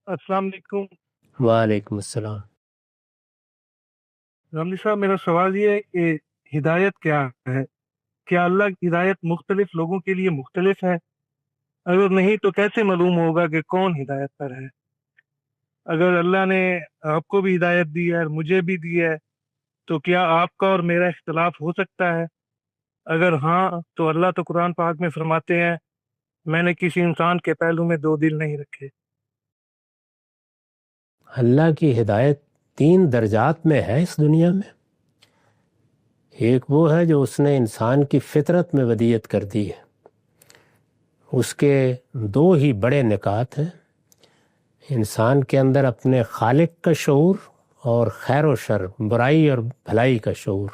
السلام علیکم وعلیکم السلام۔ رملی صاحب، میرا سوال یہ ہے کہ ہدایت کیا ہے؟ کیا اللہ کی ہدایت مختلف لوگوں کے لیے مختلف ہے؟ اگر نہیں تو کیسے معلوم ہوگا کہ کون ہدایت پر ہے؟ اگر اللہ نے آپ کو بھی ہدایت دی ہے اور مجھے بھی دی ہے تو کیا آپ کا اور میرا اختلاف ہو سکتا ہے؟ اگر ہاں تو اللہ تو قرآن پاک میں فرماتے ہیں، میں نے کسی انسان کے پہلو میں دو دل نہیں رکھے۔ اللہ کی ہدایت 3 درجات میں ہے اس دنیا میں۔ ایک وہ ہے جو اس نے انسان کی فطرت میں ودیت کر دی ہے، اس کے 2 ہی بڑے نکات ہیں: انسان کے اندر اپنے خالق کا شعور اور خیر و شر، برائی اور بھلائی کا شعور،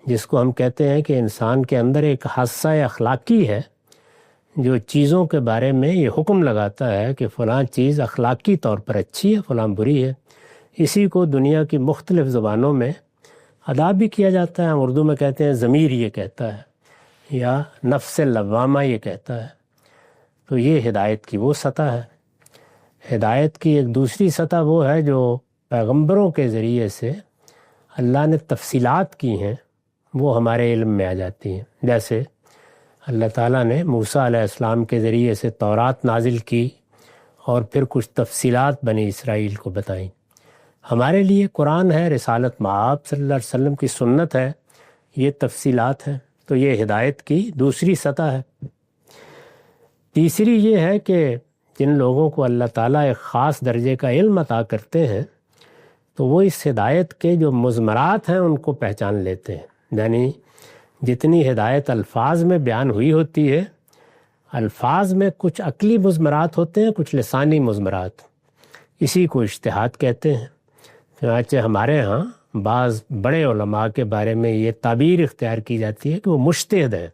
جس کو ہم کہتے ہیں کہ انسان کے اندر ایک حاسہ اخلاقی ہے جو چیزوں کے بارے میں یہ حکم لگاتا ہے کہ فلاں چیز اخلاقی طور پر اچھی ہے، فلاں بری ہے۔ اسی کو دنیا کی مختلف زبانوں میں ادا بھی کیا جاتا ہے۔ ہم اردو میں کہتے ہیں ضمیر یہ کہتا ہے، یا نفس لوامہ یہ کہتا ہے۔ تو یہ ہدایت کی وہ سطح ہے۔ ہدایت کی ایک دوسری سطح وہ ہے جو پیغمبروں کے ذریعے سے اللہ نے تفصیلات کی ہیں، وہ ہمارے علم میں آ جاتی ہیں۔ جیسے اللہ تعالیٰ نے موسیٰ علیہ السلام کے ذریعے سے تورات نازل کی اور پھر کچھ تفصیلات بنی اسرائیل کو بتائیں۔ ہمارے لیے قرآن ہے، رسالت مآب صلی اللہ علیہ وسلم کی سنت ہے، یہ تفصیلات ہیں۔ تو یہ ہدایت کی دوسری سطح ہے۔ تیسری یہ ہے کہ جن لوگوں کو اللہ تعالیٰ ایک خاص درجے کا علم عطا کرتے ہیں تو وہ اس ہدایت کے جو مضمرات ہیں ان کو پہچان لیتے ہیں۔ یعنی جتنی ہدایت الفاظ میں بیان ہوئی ہوتی ہے، الفاظ میں کچھ عقلی مضمرات ہوتے ہیں، کچھ لسانی مضمرات، اسی کو اجتہاد کہتے ہیں۔ چنانچہ ہمارے ہاں بعض بڑے علماء کے بارے میں یہ تعبیر اختیار کی جاتی ہے کہ وہ مجتہد ہیں۔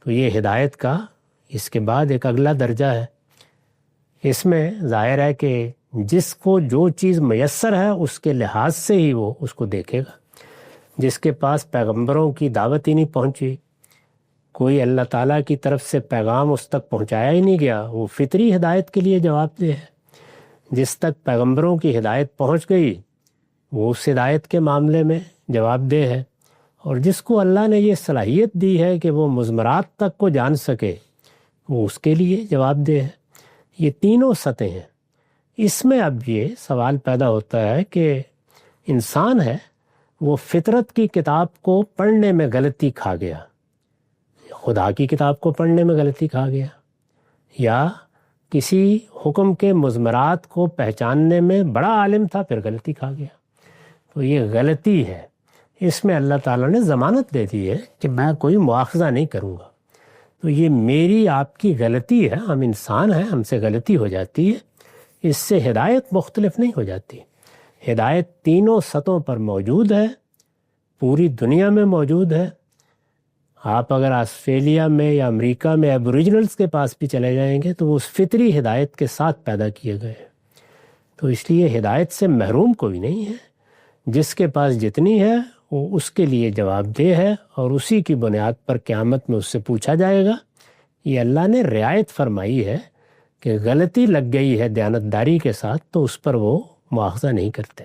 تو یہ ہدایت کا اس کے بعد ایک اگلا درجہ ہے۔ اس میں ظاہر ہے کہ جس کو جو چیز میسر ہے اس کے لحاظ سے ہی وہ اس کو دیکھے گا۔ جس کے پاس پیغمبروں کی دعوت ہی نہیں پہنچی، کوئی اللہ تعالیٰ کی طرف سے پیغام اس تک پہنچایا ہی نہیں گیا، وہ فطری ہدایت کے لیے جواب دہ ہے۔ جس تک پیغمبروں کی ہدایت پہنچ گئی وہ اس ہدایت کے معاملے میں جواب دہ ہے، اور جس کو اللہ نے یہ صلاحیت دی ہے کہ وہ مضمرات تک کو جان سکے وہ اس کے لیے جواب دہ ہے۔ یہ تینوں سطحیں ہیں۔ اس میں اب یہ سوال پیدا ہوتا ہے کہ انسان ہے وہ فطرت کی کتاب کو پڑھنے میں غلطی کھا گیا، خدا کی کتاب کو پڑھنے میں غلطی کھا گیا، یا کسی حکم کے مضمرات کو پہچاننے میں بڑا عالم تھا پھر غلطی کھا گیا۔ تو یہ غلطی ہے، اس میں اللہ تعالیٰ نے ضمانت دے دی ہے کہ میں کوئی مواخذہ نہیں کروں گا۔ تو یہ میری آپ کی غلطی ہے، ہم انسان ہیں، ہم سے غلطی ہو جاتی ہے، اس سے ہدایت مختلف نہیں ہو جاتی۔ ہدایت تینوں سطحوں پر موجود ہے، پوری دنیا میں موجود ہے۔ آپ اگر آسٹریلیا میں یا امریکہ میں ایبوریجنلز کے پاس بھی چلے جائیں گے تو وہ اس فطری ہدایت کے ساتھ پیدا کیے گئے ہیں۔ تو اس لیے ہدایت سے محروم کوئی نہیں ہے، جس کے پاس جتنی ہے وہ اس کے لیے جواب دہ ہے، اور اسی کی بنیاد پر قیامت میں اس سے پوچھا جائے گا۔ یہ اللہ نے رعایت فرمائی ہے کہ غلطی لگ گئی ہے دیانتداری کے ساتھ تو اس پر وہ مواخذہ نہیں کرتے۔